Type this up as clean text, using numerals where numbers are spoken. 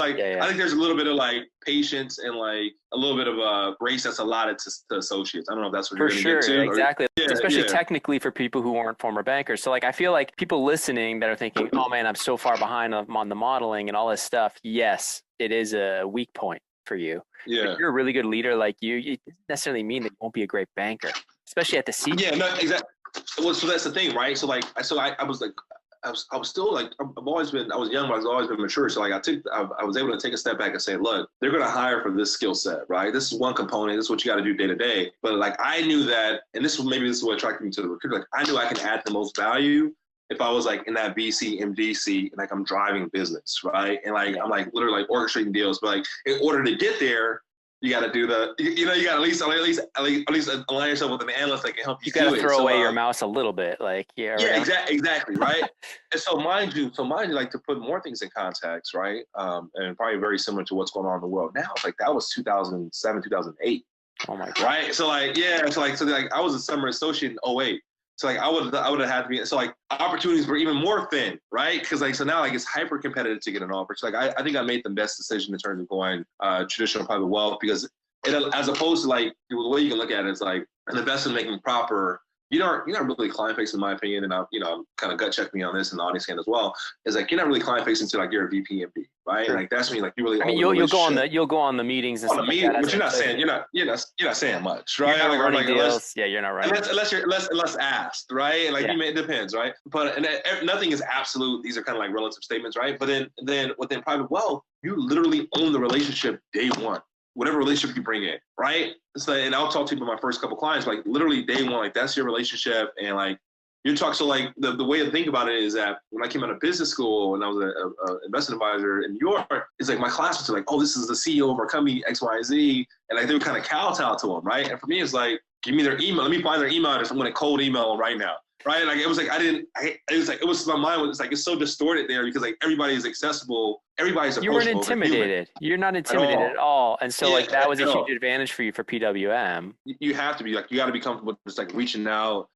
like, I think there's a little bit of like patience and like a little bit of grace that's allotted to associates. I don't know if that's what you're going to get to. Exactly. Especially technically for people who aren't former bankers. So like, I feel like people listening that are thinking, oh man, I'm so far behind on the modeling and all this stuff. Yes, it is a weak point for you. If you're a really good leader like you, it doesn't necessarily mean that you won't be a great banker, especially at the C. Yeah, no, exactly. Well, so that's the thing, right? So like, I was like, I was still like, I was young, but I've always been mature. So like I was able to take a step back and say, look, they're going to hire for this skill set, right? This is one component. This is what you got to do day to day. But like, I knew that, and this is what attracted me to the recruiter. Like, I knew I can add the most value if I was like in that VC, MDC, and like I'm driving business, right? And like, I'm like literally like orchestrating deals. But like, in order to get there, you got to do you got to at least align yourself with an analyst that can help you. You got to throw away your mouse a little bit, like exactly, right. And so mind you, like to put more things in context, right? And probably very similar to what's going on in the world now. Like that was 2007, 2008. Oh my God. Right. So like, I was a summer associate in 2008. So like I would have had to be, so like opportunities were even more thin, right? Because like, so now like it's hyper competitive to get an offer. So like I think I made the best decision in terms of going traditional private wealth, because as opposed to like the way you can look at it is like an investment making proper, you're not really client facing in my opinion, and kind of gut check me on this and the audience can as well. Is like you're not really client facing to like you're a VP MD, right? Sure. Like that's me, like you really. I mean, you'll go on the meetings and stuff like that, but you're not saying much, right? You're not running deals. You're not running. Unless asked, right? Like it depends, right? But nothing is absolute. These are kind of like relative statements, right? But then within private wealth, you literally own the relationship day one. Whatever relationship you bring in, right? So, and I'll talk to you about my first couple clients, like literally day one, like that's your relationship. And like you talk, so like the way to think about it is that when I came out of business school and I was an investment advisor in New York, it's like my classmates are like, oh, this is the CEO of our company, X, Y, Z. And like they would kind of kowtow to them, right? And for me, it's like, give me their email. Let me find their email address. I'm going to cold email them right now. Right. Like it was like, my mind was like, it's so distorted there because like everybody is accessible. Everybody's approachable. You weren't intimidated. You're not intimidated at all. And so like that was a huge advantage for you for PWM. You have to be like, you got to be comfortable just like reaching out